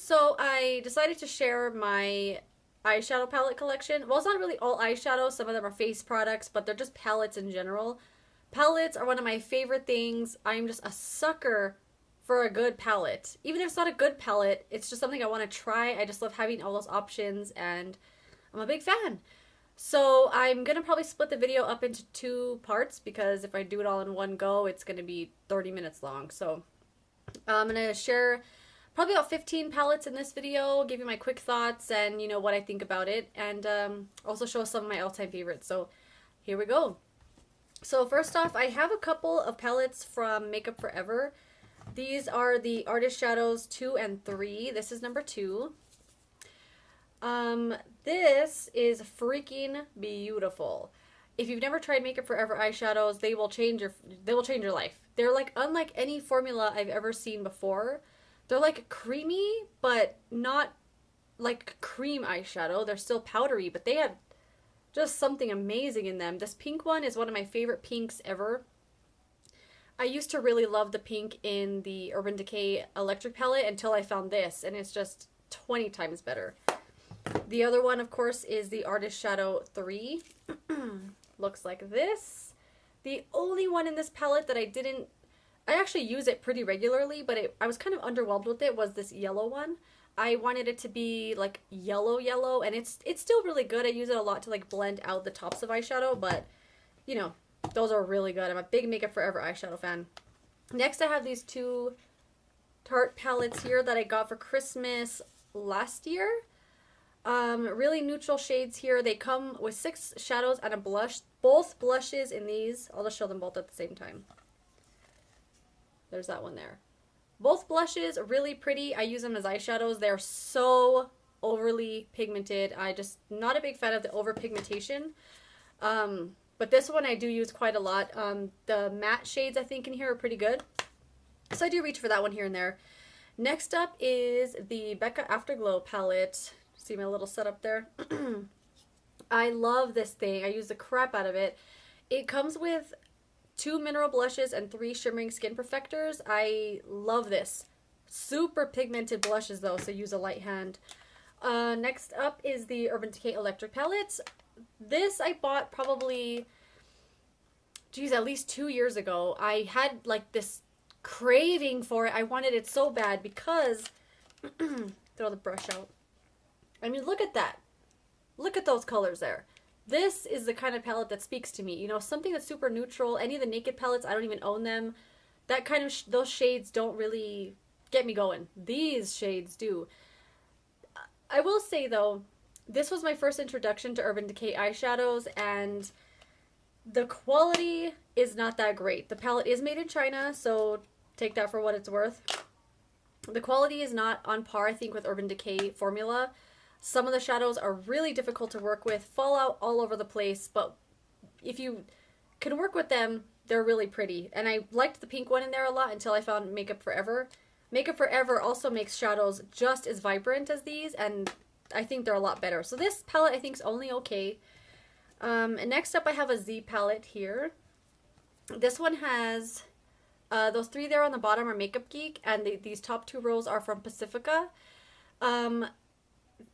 So I decided to share my eyeshadow palette collection. Well, it's not really all eyeshadow. Some of them are face products, but they're just palettes in general. Palettes are one of my favorite things. I'm just a sucker for a good palette. Even if it's not a good palette, it's just something I want to try. I just love having all those options, and I'm a big fan. So I'm going to probably split the video up into two parts, because if I do it all in one go, it's going to be 30 minutes long. So I'm going to share probably about 15 palettes in this video, give you my quick thoughts and, what I think about it, and also show some of my all-time favorites. So here we go. So first off, I have a couple of palettes from Makeup Forever. These are the Artist Shadows 2 and 3. This is number 2. This is freaking beautiful. If you've never tried Makeup Forever eyeshadows, they will change your life. They're like unlike any formula I've ever seen before. They're like creamy, but not like cream eyeshadow. They're still powdery, but they have just something amazing in them. This pink one is one of my favorite pinks ever. I used to really love the pink in the Urban Decay Electric palette until I found this, and it's just 20 times better. The other one, of course, is the Artist Shadow 3. Looks like this. The only one in this palette that I actually use it pretty regularly, but I was kind of underwhelmed with it, was this yellow one. I wanted it to be like yellow, and it's still really good. I use it a lot to like blend out the tops of eyeshadow, but those are really good. I'm a big Makeup Forever eyeshadow fan. Next, I have these two Tarte palettes here that I got for Christmas last year. Really neutral shades here. They come with 6 shadows and a blush. Both blushes in these, I'll just show them both at the same time. There's that one there. Both blushes are really pretty. I use them as eyeshadows. They're so overly pigmented. I just not a big fan of the over pigmentation. But this one I do use quite a lot. The matte shades I think in here are pretty good. So I do reach for that one here and there. Next up is the Beca Afterglow palette. See my little setup there? I love this thing. I use the crap out of it. It comes with 2 mineral blushes and 3 shimmering skin perfectors. I love this. Super pigmented blushes though, so use a light hand. Next up is the Urban Decay Electric palette. This I bought probably, at least 2 years ago. I had like this craving for it. I wanted it so bad because, throw the brush out. I mean, look at that. Look at those colors there. This is the kind of palette that speaks to me. Something that's super neutral. Any of the Naked palettes, I don't even own them. That kind of, those shades don't really get me going. These shades do. I will say though, this was my first introduction to Urban Decay eyeshadows, and the quality is not that great. The palette is made in China, so take that for what it's worth. The quality is not on par, I think, with Urban Decay formula. Some of the shadows are really difficult to work with, fall out all over the place, but if you can work with them, they're really pretty. And I liked the pink one in there a lot until I found Makeup Forever. Makeup Forever also makes shadows just as vibrant as these, and I think they're a lot better. So this palette I think is only okay. And next up I have a Z palette here. This one has, those 3 there on the bottom are Makeup Geek, and these top 2 rows are from Pacifica.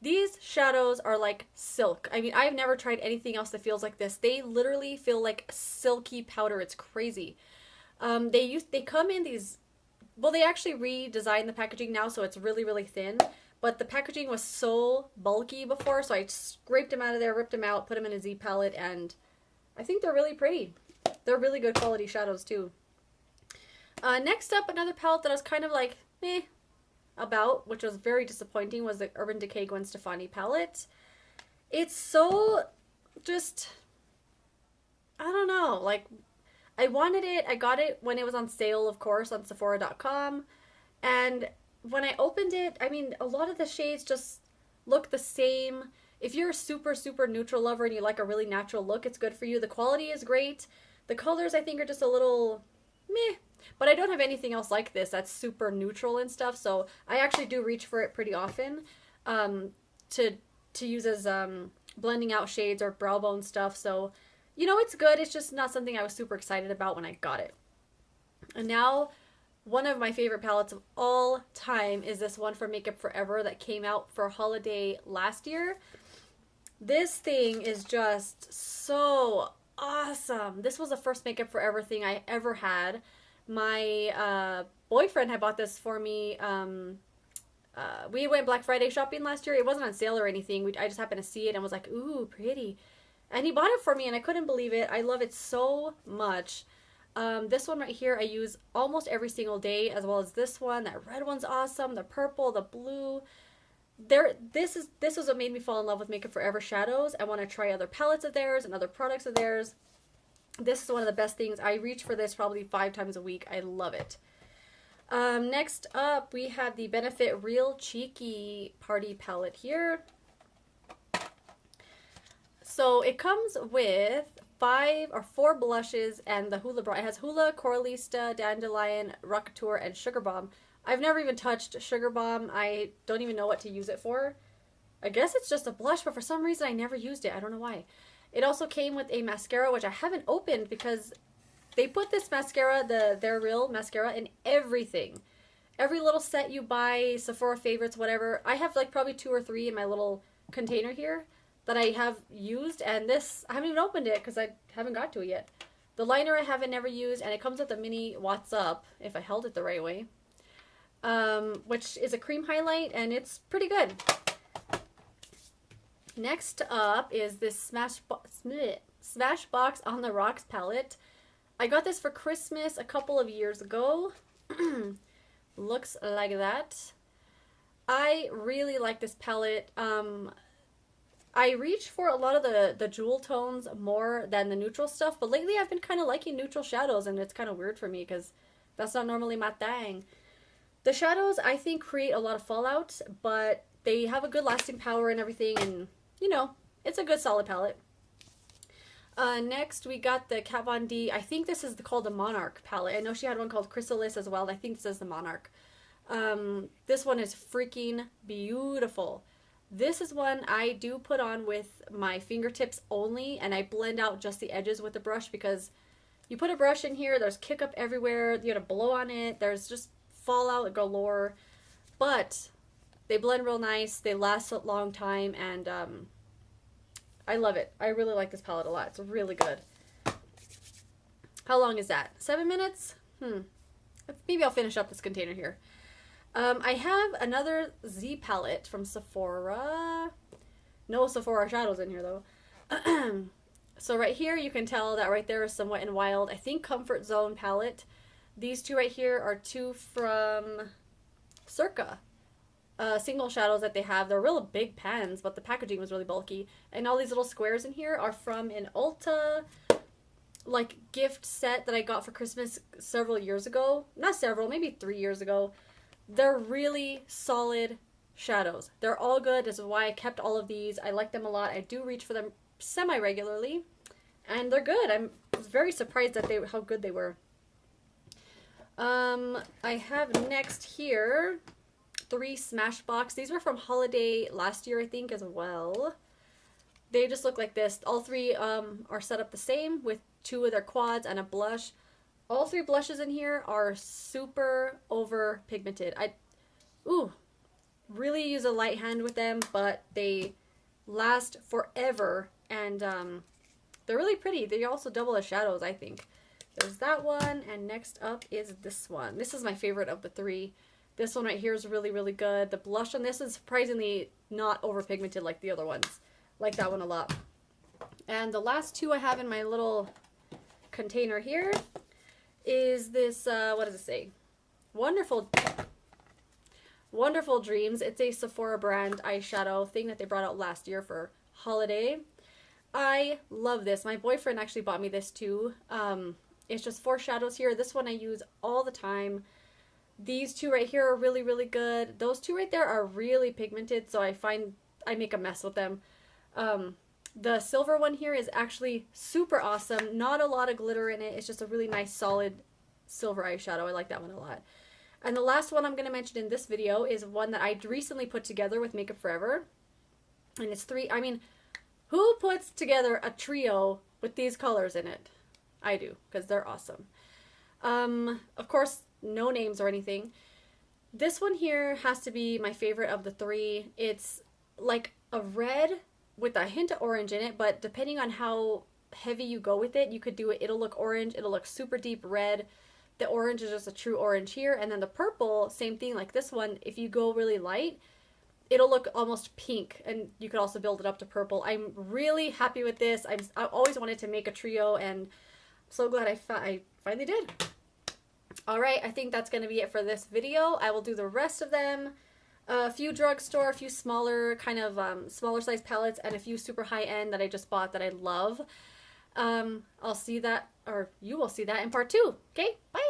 These shadows are like silk. I mean, I've never tried anything else that feels like this. They literally feel like silky powder. It's crazy. They come in these, well, they actually redesigned the packaging now, so it's really, really thin. But the packaging was so bulky before, so I scraped them out of there, ripped them out, put them in a Z palette, and I think they're really pretty. They're really good quality shadows too. Next up, another palette that I was kind of like, meh, about, which was very disappointing, was the Urban Decay Gwen Stefani palette. It's so just, I don't know, like, I wanted it, I got it when it was on sale, of course, on Sephora.com, and when I opened it, I mean, a lot of the shades just look the same. If you're a super, super neutral lover and you like a really natural look, it's good for you. The quality is great. The colors, I think, are just a little meh. But I don't have anything else like this that's super neutral and stuff, so I actually do reach for it pretty often to use as blending out shades or brow bone stuff. So, it's good. It's just not something I was super excited about when I got it. And now one of my favorite palettes of all time is this one from Makeup Forever that came out for holiday last year. This thing is just so awesome. This was the first Makeup Forever thing I ever had. My boyfriend had bought this for me. We went Black Friday shopping last year. It wasn't on sale or anything. I just happened to see it and was like, ooh, pretty. And he bought it for me and I couldn't believe it. I love it so much. This one right here I use almost every single day, as well as this one. That red one's awesome. The purple, the blue. This was what made me fall in love with Makeup Forever shadows. I want to try other palettes of theirs and other products of theirs. This is one of the best things. I reach for this probably 5 times a week. I love it. Next up, we have the Benefit Real Cheeky Party Palette here. So it comes with 5 or 4 blushes and the Hoola brush. It has Hoola, Coralista, Dandelion, Rockateur, and Sugar Bomb. I've never even touched Sugar Bomb. I don't even know what to use it for. I guess it's just a blush, but for some reason I never used it. I don't know why. It also came with a mascara, which I haven't opened because they put this mascara, their Real mascara, in everything. Every little set you buy, Sephora favorites, whatever. I have like probably 2 or 3 in my little container here that I have used, and this, I haven't even opened it because I haven't got to it yet. The liner I haven't never used, and it comes with a mini What's Up, if I held it the right way, which is a cream highlight, and it's pretty good. Next up is this Smashbox On The Rocks palette. I got this for Christmas a couple of years ago. Looks like that. I really like this palette. I reach for a lot of the jewel tones more than the neutral stuff, but lately I've been kind of liking neutral shadows, and it's kind of weird for me because that's not normally my thing. The shadows, I think, create a lot of fallout, but they have a good lasting power and everything, and, you know, it's a good solid palette. Next, we got the Kat Von D. I think this is called the Monarch palette. I know she had one called Chrysalis as well. I think this is the Monarch. This one is freaking beautiful. This is one I do put on with my fingertips only, and I blend out just the edges with the brush because you put a brush in here, there's kick up everywhere, you gotta blow on it, there's just fallout galore, but they blend real nice, they last a long time, and I love it. I really like this palette a lot. It's really good. How long is that? 7 minutes? Maybe I'll finish up this container here. I have another Z palette from Sephora. No Sephora shadows in here though. So right here you can tell that right there is some Wet n Wild. I think Comfort Zone palette. These 2 right here are 2 from Circa. Single shadows that they have. They're real big pens, but the packaging was really bulky. And all these little squares in here are from an Ulta like gift set that I got for Christmas several years ago. Not several, maybe 3 years ago. They're really solid shadows. They're all good. This is why I kept all of these. I like them a lot. I do reach for them semi-regularly, and they're good. I was very surprised at how good they were. I have next here 3 Smashbox. These were from holiday last year, I think, as well. They just look like this. All 3 are set up the same with 2 of their quads and a blush. All 3 blushes in here are super over pigmented. I really use a light hand with them, but they last forever, and they're really pretty. They also double as shadows, I think. There's that one, and next up is this one. This is my favorite of the 3. This one right here is really, really good. The blush on this is surprisingly not over pigmented like the other ones. Like that one a lot. And the last 2 I have in my little container here is this, what does it say? Wonderful Dreams. It's a Sephora brand eyeshadow thing that they brought out last year for holiday. I love this. My boyfriend actually bought me this too. It's just 4 shadows here. This one I use all the time. These 2 right here are really, really good. Those 2 right there are really pigmented, so I find I make a mess with them. The silver one here is actually super awesome. Not a lot of glitter in it. It's just a really nice, solid silver eyeshadow. I like that one a lot. And the last one I'm going to mention in this video is one that I recently put together with Makeup Forever. And it's 3, I mean, who puts together a trio with these colors in it? I do, because they're awesome. Of course, no names or anything. This one here has to be my favorite of the three. It's like a red with a hint of orange in it, but depending on how heavy you go with it, you could do it. It'll look orange. It'll look super deep red. The orange is just a true orange here. And then the purple, same thing like this one. If you go really light, it'll look almost pink, and you could also build it up to purple. I'm really happy with this. I always wanted to make a trio, and I'm so glad I finally did. All right, I think that's going to be it for this video. I will do the rest of them. A few drugstore, a few smaller kind of smaller size palettes, and a few super high end that I just bought that I love. I'll see that, or you will see that in part 2. Okay, bye.